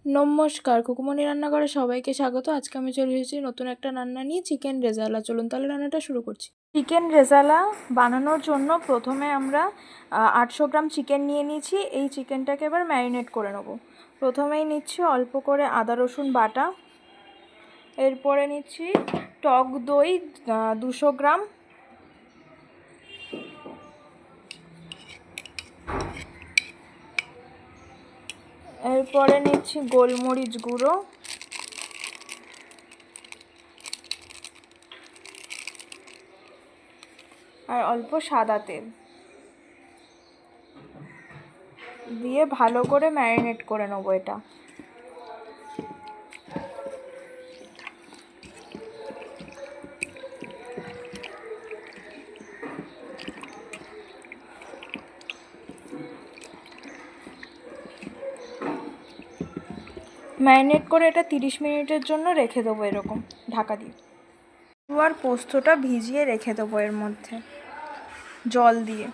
নমস্কার, কুকুমনি রান্নাঘরে সবাইকে স্বাগত। আজকে আমি চলে এসেছি নতুন একটা রান্না নিয়ে, চিকেন রেজালা। চলুন তাহলে রান্নাটা শুরু করছি। চিকেন রেজালা বানানোর জন্য প্রথমে আমরা 800 গ্রাম চিকেন নিয়ে নিয়েছি। এই চিকেনটাকে এবার ম্যারিনেট করে নেব। প্রথমেই নিচ্ছি অল্প করে আদা রসুন বাটা, এরপরে নিচ্ছি টক দই 200 গ্রাম, এরপরে নিচ্ছি গোলমরিচ গুঁড়ো, আর অল্প সাদা তেল দিয়ে ভালো করে ম্যারিনেট করে নেবো এটা। ম্যারিনেট করে এটা 30 মিনিটের জন্য রেখে দেবো এরকম ঢাকা দিয়ে। আর পোস্তটা ভিজিয়ে রেখে দেবো এর মধ্যে জল দিয়ে।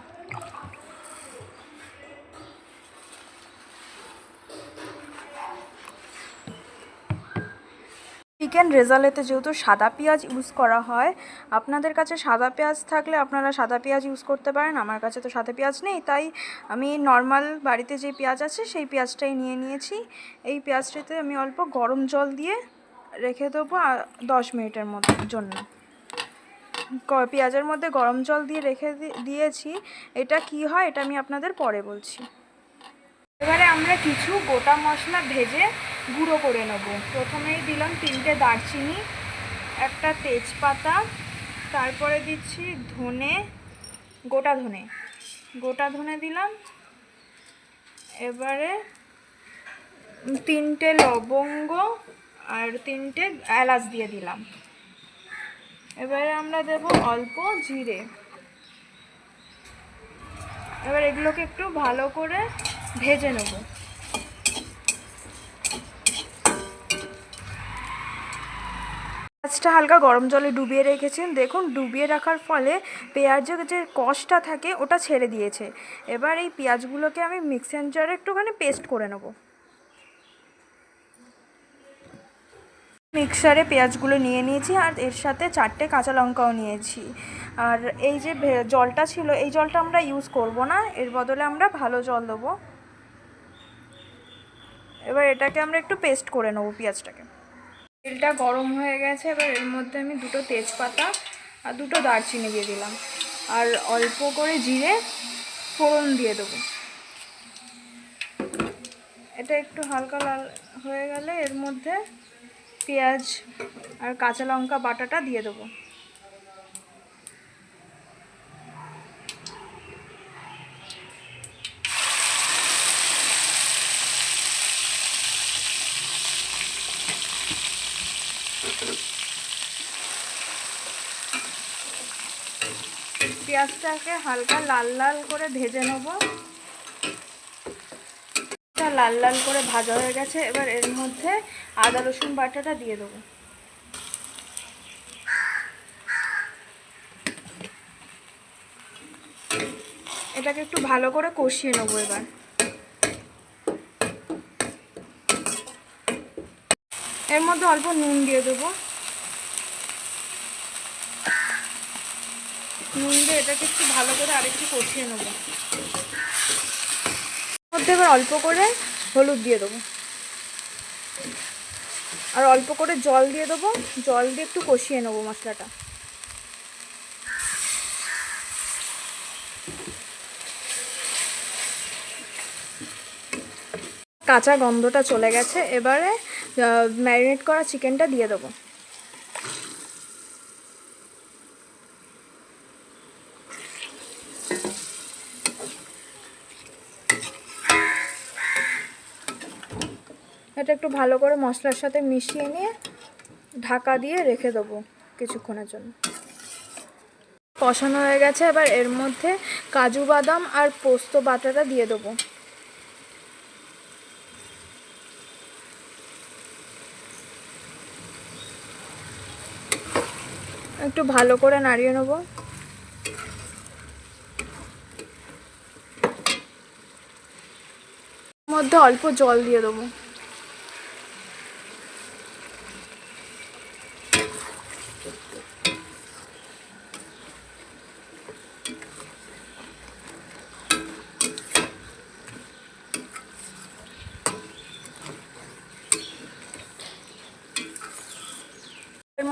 চিকেন রেজালাতে যেহেতু সাদা পেঁয়াজ ইউজ করা হয়, আপনাদের কাছে সাদা পেঁয়াজ থাকলে আপনারা সাদা পেঁয়াজ ইউজ করতে পারেন। আমার কাছে তো সাদা পেঁয়াজ নেই, তাই আমি নর্মাল বাড়িতে যে পেঁয়াজ আছে সেই পেঁয়াজটাই নিয়ে নিয়েছি। এই পেঁয়াজটাতে আমি অল্প গরম জল দিয়ে রেখে দেবো 10 মিনিটের জন্য। পেঁয়াজের মধ্যে গরম জল দিয়ে রেখে দিয়েছি। এটা কি হয় এটা আমি আপনাদের পরে বলছি। এবারে আমরা কিছু গোটা মশলা ভেজে গুঁড়ো করে নেব। প্রথমেই দিলাম 3টে দারচিনি, একটা তেজপাতা, তারপরে দিচ্ছি ধনে, গোটা ধনে দিলাম। এবারে 3টে লবঙ্গ আর 3টে এলাচ দিয়ে দিলাম। এবারে আমরা দেব অল্প জিরে। এবার এগুলোকে একটু ভালো করে ভেজে নেব। পেঁয়াজটা হালকা গরম জলে ডুবিয়ে রেখেছেন, দেখুন ডুবিয়ে রাখার ফলে পেঁয়াজের যে কষটা থাকে ওটা ছেড়ে দিয়েছে। এবার এই পেঁয়াজগুলোকে আমি মিক্সার জারে একটুখানি পেস্ট করে নেব। মিক্সারে পেঁয়াজগুলো নিয়ে নিয়েছি, আর এর সাথে 4টে কাঁচা লঙ্কাও নিয়েছি। আর এই যে জলটা ছিল, এই জলটা আমরা ইউজ করব না, এর বদলে আমরা ভালো জল দেবো। এবার এটাকে আমরা একটু পেস্ট করে নেব পেঁয়াজটাকে। তেলটা গরম হয়ে গেছে, এবার এর মধ্যে আমি 2টো তেজপাতা আর 2টো দারচিনি দিয়ে দিলাম, আর অল্প করে জিরে ফোড়ন দিয়ে দেবো। এটা একটু হালকা লাল হয়ে গেলে এর মধ্যে পেঁয়াজ আর কাঁচা লঙ্কা বাটাটা দিয়ে দেবো। পেঁয়াজটাকে হালকা লাল লাল করে ভেজে নেব। লাল লাল করে ভাজা হয়ে গেছে, এবার এর মধ্যে আদা রসুন বাটাটা দিয়ে দেবো। এটাকে একটু ভালো করে কষিয়ে নেবো। এবার এর মধ্যে অল্প নুন দিয়ে দেবো। নুন দিয়ে এটাকে একটু ভালো করে আরেকটু কষিয়ে নেবো। মধ্যে এবার অল্প করে হলুদ দিয়ে দেবো, আর অল্প করে জল দিয়ে দেবো। জল দিয়ে একটু কষিয়ে নেবো মশলাটা। কাঁচা গন্ধটা চলে গেছে, এবারে ম্যারিনেট করা চিকেনটা দিয়ে দেবো। এটা একটু ভালো করে মশলার সাথে মিশিয়ে নিয়ে ঢাকা দিয়ে রেখে দেবো কিছুক্ষণের জন্য। কষানো হয়ে গেছে, এবার এর মধ্যে কাজু বাদাম আর পোস্ত বাটাটা দিয়ে দেবো। একটু ভালো করে নাড়িয়ে নেব। মধ্যে অল্প জল দিয়ে দেবো।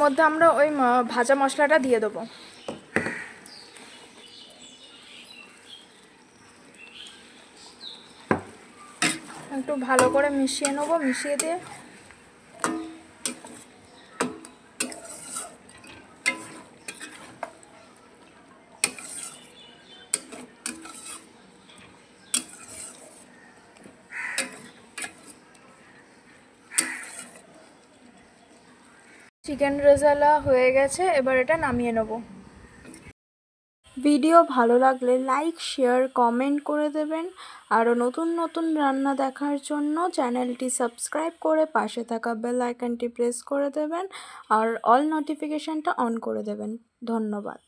মধ্যে আমরা ওই ভাজা মশলাটা দিয়ে দেবো। একটু ভালো করে মিশিয়ে নেবো, মিশিয়ে দিয়ে চিকেন রেজালা হয়ে গেছে, এবার এটা নামিয়ে নেব। ভিডিও ভালো লাগলে লাইক, শেয়ার, কমেন্ট করে দেবেন। আরও নতুন নতুন রান্না দেখার জন্য চ্যানেলটি সাবস্ক্রাইব করে পাশে থাকা বেল আইকনটি প্রেস করে দেবেন আর অল নোটিফিকেশানটা অন করে দেবেন। ধন্যবাদ।